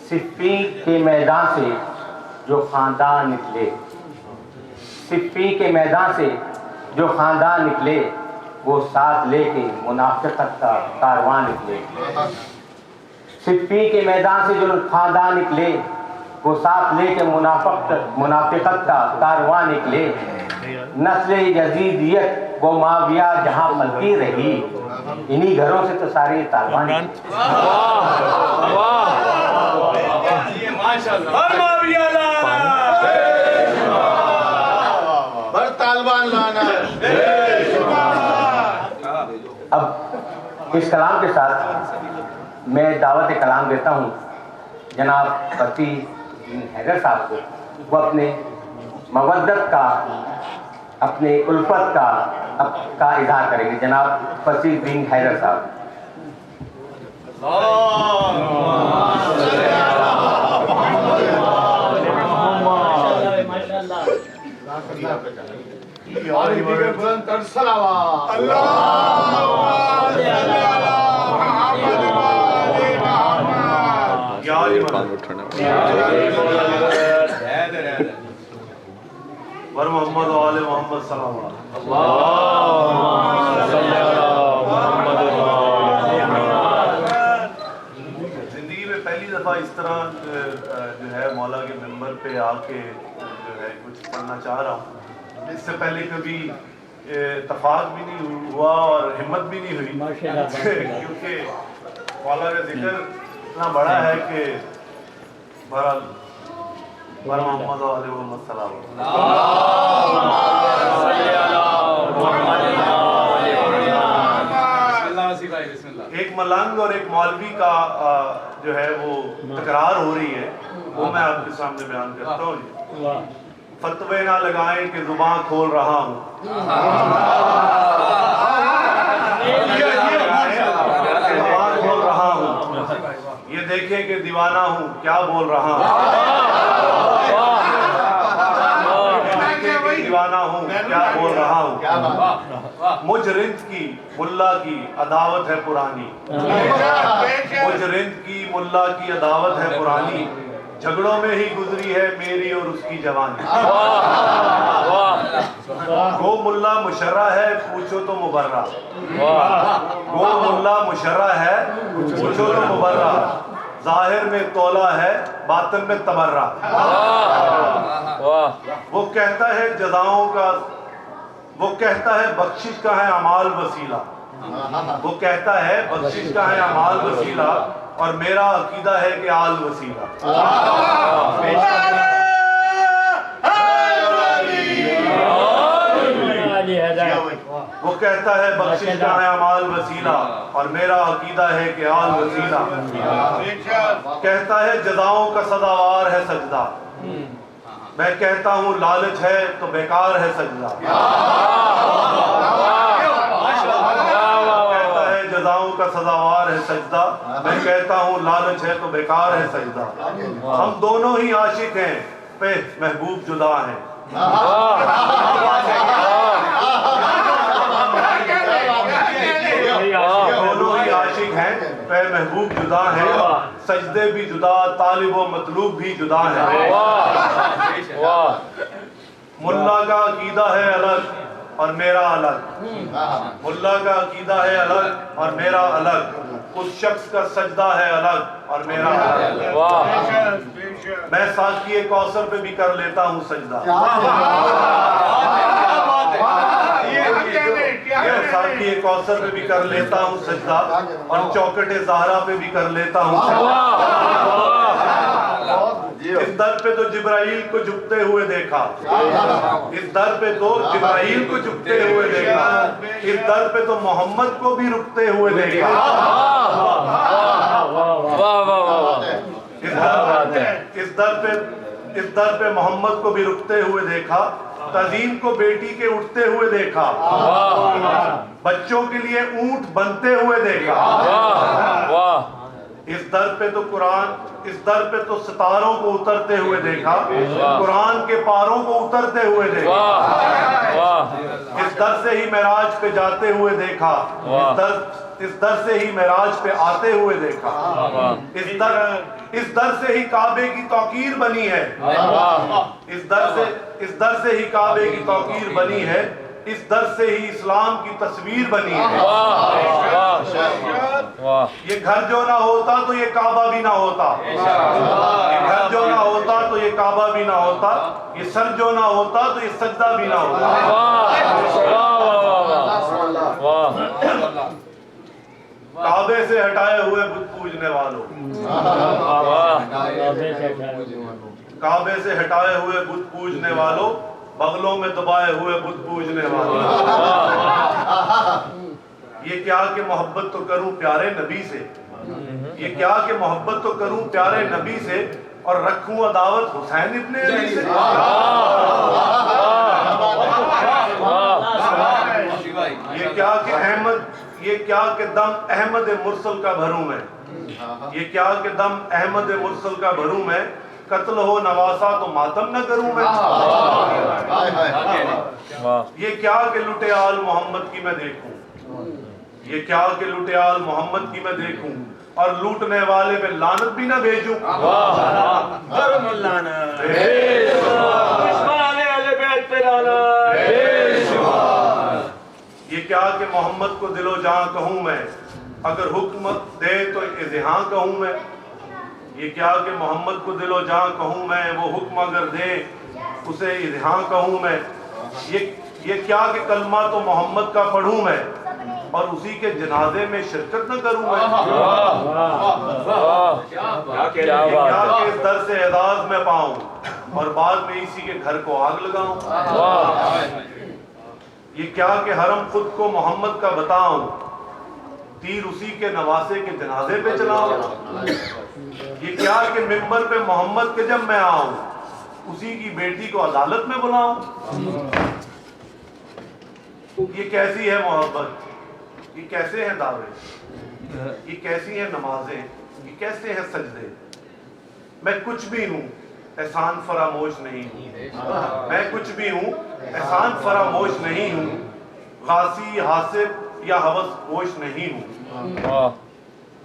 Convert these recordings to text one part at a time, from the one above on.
صفین کے میدان سے جو خاندان نکلے، صفین کے میدان سے جو خاندان نکلے، وہ ساتھ لے کے منافقت کا کاروان نکلے۔ صفین کے میدان سے جو خاندان نکلے، وہ ساتھ لے کے منافقت کا کاروان نکلے۔ نسل یزیدیت و معاویہ جہاں پلتی رہی، انہی گھروں سے تو سارے طالبان اب اس کلام کے ساتھ میں دعوت کلام دیتا ہوں جناب فتح الدین حیدر صاحب کو۔ وہ اپنے مودت کا، اپنے الفت کا اظہار کریں گے۔ جناب فتح الدین حیدر صاحب۔ ور محمد و آل محمد صلی اللہ زندگی میں پہلی دفعہ اس طرح جو ہے مولا کے ممبر پہ آ کے جو ہے کچھ پڑھنا چاہ رہا ہوں۔ اس سے پہلے کبھی اتفاق بھی نہیں ہوا اور ہمت بھی نہیں ہوئی، کیونکہ مولا کا ذکر اتنا بڑا ہے کہ بہرحال ور محمد و آل محمد صلی اللہ ایک ملنگ اور ایک مولوی کا جو ہے وہ تکرار ہو رہی ہے، وہ میں آپ کے سامنے بیان کرتا ہوں۔ فتوے نہ لگائیں کہ زبان کھول رہا ہوں، زبان کھول رہا ہوں، یہ دیکھیں کہ دیوانہ ہوں کیا بول رہا ہوں، دیوانہ ہوں کیا بول رہا ہوں۔ مجھ رند کی ملا کی عداوت ہے پرانی، مجھ رند کی ملا کی عداوت ہے پرانی، جھگڑوں میں ہی گزری ہے میری اور اس کی جوانی۔ گو ملا مشرہ ہے پوچھو تو مبرہ، گو ملا مشرہ ہے پوچھو تو مبرہ، ظاہر میں تولا ہے باطن میں تبرہ۔ وہ کہتا ہے جزاؤں کا، وہ کہتا ہے بخشش کا ہے اعمال وسیلہ، وہ کہتا ہے بخشش کا ہے اعمال وسیلہ، اور میرا عقیدہ ہے کہ آل وسیلہ۔ وہ کہتا ہے بخشش کا ہے اعمال وسیلہ، اور میرا عقیدہ ہے کہ آل وسیلہ۔ کہتا ہے جزاؤں کا سزاوار ہے سجدہ، میں کہتا ہوں لالچ ہے تو بیکار ہے سجدہ۔ کہتا ہے جزاؤں کا سزاوار ہے سجدہ، میں کہتا ہوں لالچ ہے تو بیکار ہے سجدہ۔ ہم دونوں ہی عاشق ہیں پہ محبوب جدا ہیں، دونوں ہی عاشق ہیں پہ محبوب جدا ہیں، سجدے بھی جدا طالب و مطلوب بھی جدا ہیں۔ ملا کا عقیدہ ہے الگ اور میرا الگ، ملا کا عقیدہ ہے الگ اور میرا الگ، اس شخص کا سجدہ ہے الگ اور میرا الگ۔ میں ساقی کوثر پہ بھی کر لیتا ہوں سجدہ، ساقی کوثر پہ بھی کر لیتا ہوں سجدہ، اور چوکٹ زہرا پہ بھی کر لیتا ہوں سجدہ۔ اس در پہ تو جبرائیل کو جھکتے ہوئے دیکھا، اس در پہ تو جبرائیل کو جھکتے ہوئے دیکھا، اس در پہ تو محمد کو بھی رکتے ہوئے دیکھا، اس در پہ محمد کو بھی رکتے ہوئے دیکھا، تعظیم کو بیٹی کے اٹھتے ہوئے دیکھا، بچوں کے لیے اونٹ بنتے ہوئے دیکھا۔ اس در پہ تو قرآن، اس در پہ تو ستاروں کو اترتے ہوئے دیکھا، قرآن کے پاروں کو اترتے ہوئے دیکھا۔ اس در سے ہی معراج پہ جاتے ہوئے دیکھا، اس در इस दर से ही मेराज पे आते हुए देखा। इस दर से ही काबे की तौकीर बनी है। इस दर से ही काबे की तौकीर बनी है। इस दर से ही इस्लाम की तस्वीर बनी है। ये घर जो ना होता तो ये काबा भी ना होता। ये घर जो ना होता तो ये काबा भी ना होता। ये सर जो ना होता तो ये सजदा भी ना होता। काबे से हटाए हुए बुत पूजने वालों, काबे से हटाए हुए बुत पूजने वालों, बगलों में दबाए हुए बुत पूजने वालों, ये क्या कि मोहब्बत तो करूं प्यारे नबी से, ये क्या कि मोहब्बत तो करूं प्यारे नबी से और रखूं अदावत हुसैन इब्ने अली से। ये क्या कि दम अहमद मुरसल का भरूं मैं, ये क्या कि दम अहमद मुरसल का भरूं मैं, कत्ल हो नवासा तो मातम न करूं मैं। ये क्या कि लुटे आल मोहम्मद की मैं देखूं, ये क्या कि लुटे आल मोहम्मद की मैं देखूं और लूटने वाले पे लानत भी ना भेजूं। ये क्या कि मोहम्मद को दिलो जहां कहूं मैं, अगर हुक्म दे तो इज़हां कहूं मैं। ये क्या कि मोहम्मद को दिलो जहां कहूं मैं, वो हुक्म अगर दे उसे इज़हां कहूं मैं। ये क्या कि कलमा तो मोहम्मद का पढ़ूं मैं और उसी के जनाजे में शिरकत न करूं मैं। ये क्या कि इस दर से एजाज में पाऊं और बाद में इसी के घर को आग लगाऊं। ये क्या कि हरम खुद को मोहम्मद का बताऊं, तीर उसी के नवासे के जनाजे पे चलाऊं। ये क्या कि मिंबर पे मोहम्मद के जब मैं आऊं, उसी की बेटी को अदालत में बुलाऊं। ये कैसी है मोहब्बत, ये कैसे हैं दावे, ये कैसी हैं नमाजें, ये कैसे हैं सजदे। मैं कुछ भी हूं एहसान फरामोश नहीं हूं, मैं कुछ भी हूं एहसान फरामोश नहीं हूं, गासी हासिब या हवस गोश नहीं हूं।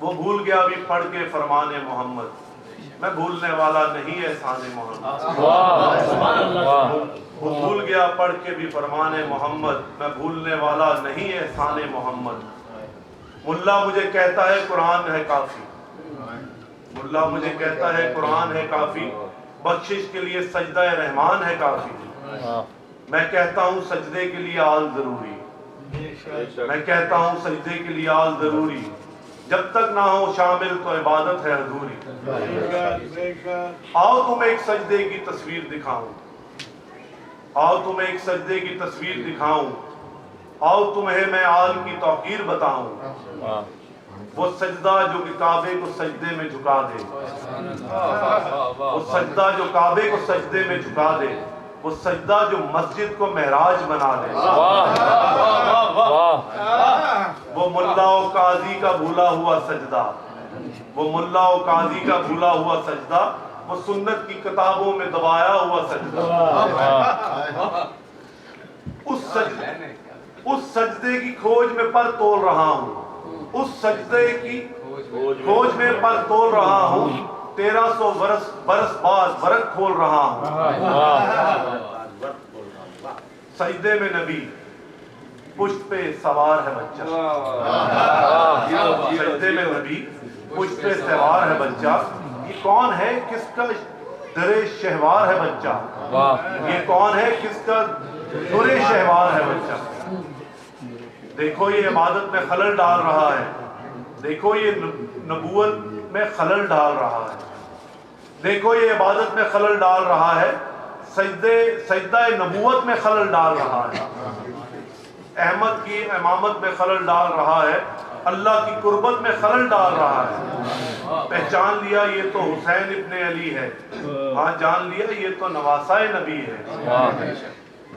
वो भूल गया भी पढ़ के फरमाने मोहम्मद, मैं भूलने वाला नहीं एहसान मोहम्मद। वो भूल गया पढ़ के भी फरमाने मोहम्मद, मैं भूलने वाला नहीं एहसान मोहम्मद। मुल्ला मुझे कहता है कुरान है काफी, मुल्ला मुझे कहता है कुरान है काफी, बख्शिश के लिए सजदा रहमान है काफी। मैं कहता हूँ सजदे के लिए आल जरूरी, मैं कहता हूँ सजदे के लिए आल जरूरी, जब तक ना हो शामिल तो इबादत है अधूरी। आओ तुम्हें एक सजदे की तस्वीर दिखाऊं, आओ तुम्हें एक सजदे की तस्वीर दिखाऊं, आओ तुम्हें मैं आल की तौकीर बताऊं। वो सजदा जो कि काबे को सजदे में झुका दे, वो सजदा जो काबे को सजदे में झुका दे, वो सजदा जो मस्जिद को महराज बना दे। वो मुल्ला और काजी का भूला हुआ सजदा, वो मुल्ला और काजी का भूला हुआ सजदा, वो सुन्नत की किताबों में दबाया हुआ सजदा। उस सजदे की खोज में पर तोल रहा हूँ, उस सजदे की खोज में पर तोल रहा हूँ, 1300 बरस बाद बरक खोल रहा हूँ। सजदे में नबी पुष्ट पे सवार है बच्चा, सजदे में नबी पुष्ट पे सवार है बच्चा। ये कौन है किसका दरे शहवार है बच्चा, ये कौन है किसका दुरे शहवार है बच्चा। देखो ये इबादत में खलल डाल रहा है, देखो ये नबूवत में खलल डाल रहा है, देखो ये इबादत में खलल डाल रहा है, सजदा नबूवत में खलल डाल रहा है, अहमद की इमामत में खलल डाल रहा है, अल्लाह की कुर्बत में खलल डाल रहा है। पहचान लिया ये तो हुसैन इब्ने अली है, हाँ जान लिया ये तो नवासा नबी है।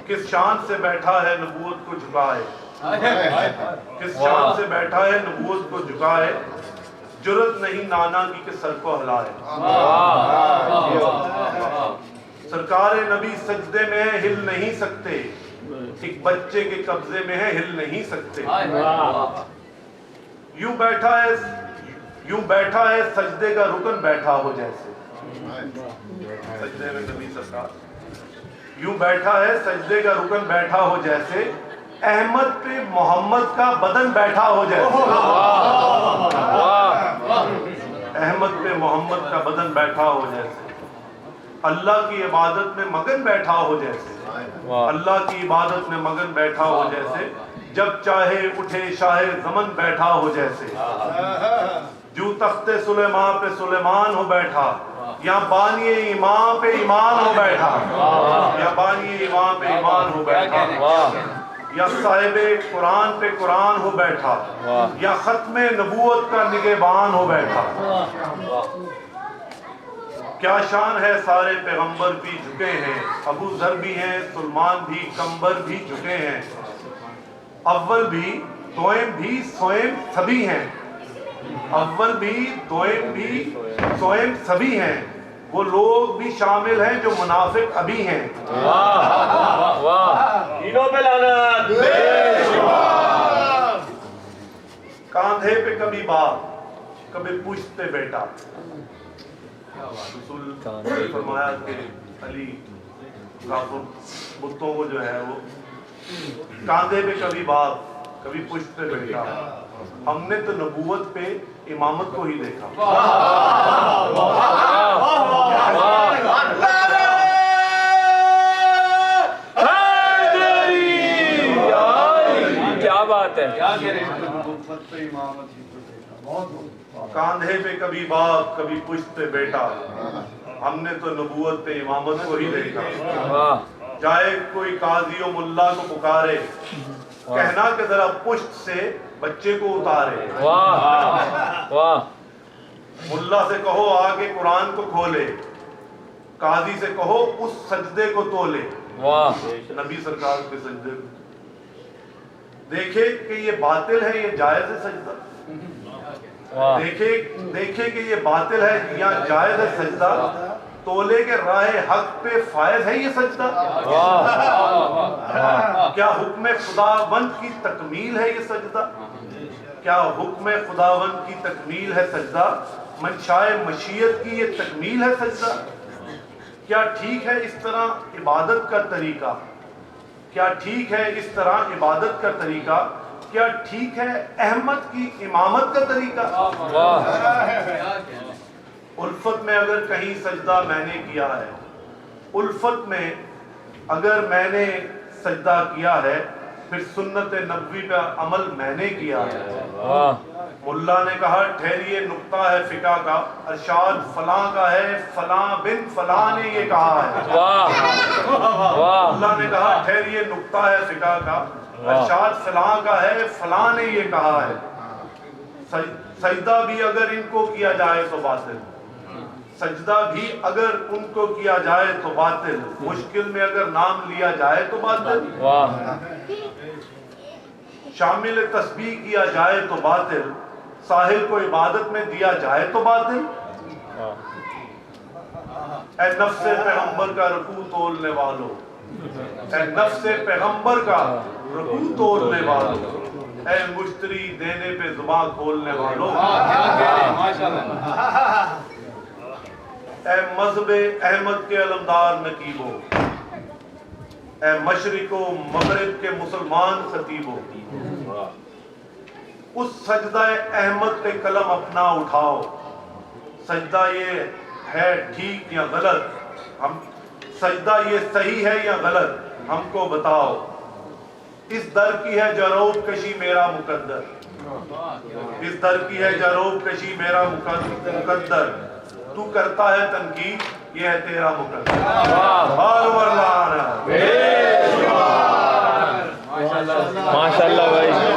किस शान से बैठा है नबूवत को झुकाए, किस शान से बैठा है नबूवत को झुकाए, जुर्रत नहीं नाना की कि सर को हिलाए। सरकार नबी सजदे में है हिल नहीं सकते, एक बच्चे के कब्जे में है हिल नहीं सकते। यूं बैठा है सजदे का रुकन बैठा हो जैसे, सजदे में नबी सरकार, यूं बैठा है सजदे का रुकन बैठा हो जैसे, अहमद पे मोहम्मद का बदन बैठा हो जैसे, अहमद पे मोहम्मद का बदन बैठा हो जैसे, अल्लाह की इबादत में मगन बैठा हो जैसे, अल्लाह की इबादत में मगन बैठा हो जैसे, जब चाहे उठे शाहे ज़मन बैठा हो जैसे, जो तख्ते सुलेमान पे सुलेमान हो बैठा, या बानिए इमाम पे ईमान हो बैठा, या बानिए इमाम पे ईमान हो बैठा, या साहिबे कुरान पे कुरान हो बैठा, या खत्मे नबूवत का निगहबान हो बैठा। क्या शान है सारे पैगंबर भी झुके हैं, अबू ज़र भी हैं, सलमान भी, कंबर भी झुके हैं, अव्वल भी दोयम भी सोयम सभी हैं, अव्वल भी दोयम भी सोयम सभी हैं, वो लोग भी शामिल हैं जो मुनाफिक अभी हैं। तीनों पे लानत। कांधे पे कभी बाप, कभी पुश्त पे बेटा, रसूल ने फरमाया कि अली काफिर बुतों को जो है वो कांधे पे कभी बाप, कभी पुश्त पे बेटा, हमने तो नबूवत पे इमामत को ही देखा। क्या बात है, कांधे पे कभी बाप, कभी पुश्त पे बेटा, हमने तो नबूवत पे इमामत को ही देखा। जाए कोई काजी और मुल्ला को पुकारे, कहना कि जरा पुश्त से बच्चे को उतारे, मुल्ला से कहो आगे कुरान को खोले, काजी से कहो उस सजदे को तोले। नबी सरकार के सजदे देखे कि ये बातिल है, ये जायज है सजदा, देखे कि ये बातिल है या जायज है सजदा, तोले के राह हक पे फायज है ये सजदा, क्या हुक्म खुदावंद की तकमील है ये सजदा, क्या हुक्म खुदावंद की तकमील है सजदा, मंशाए मशीयत की ये तकमील है सजदा। क्या ठीक है इस तरह इबादत का तरीका, क्या ठीक है इस तरह इबादत का तरीका, क्या ठीक है अहमद की इमामत का तरीका। उल्फत में अगर कहीं सजदा मैंने किया है, उल्फत में अगर मैंने सजदा किया है, फिर सुन्नत नबवी पे अमल मैंने किया है। मुल्ला ने कहा ठहरिए नुक्ता है फिका का, अरशाद फलां का है, फलां बिन फलां ने ये कहा है। मुल्ला ने कहा ठहरिए नुक्ता है फिका का, अरशाद फलां का है, फलां ने ये कहा है। सजदा भी अगर इनको किया जाए तो बातिल, सजदा भी अगर उनको किया जाए तो बातिल, मुश्किल में अगर नाम लिया जाए तो बातिल, शामिल तस्बीह किया जाए तो बातिल, साहिल को इबादत में दिया जाए तो बातिल। ऐ नफ्से पैगंबर का रुकू तोलने वालों, ऐ नफ्से पैगंबर का रुकू तोलने वालों, ऐ मुश्तरी देने पे जुबान खोलने वालों, ऐ मज़हबे अहमद के अलमदार नकीबो, ऐ मशरिको मगरिब के मुसलमान खतीबो, उस सजदा अहमद पे कलम अपना उठाओ, सजदा ये है ठीक या गलत, हम सजदा ये सही है या गलत हमको बताओ। इस दर की है जरूब कशी मेरा मुकद्दर, इस दर की है जरूब कशी मेरा मुकद्दर, तू करता है तनकीद ये है तेरा मुकद्दर। माशाल्लाह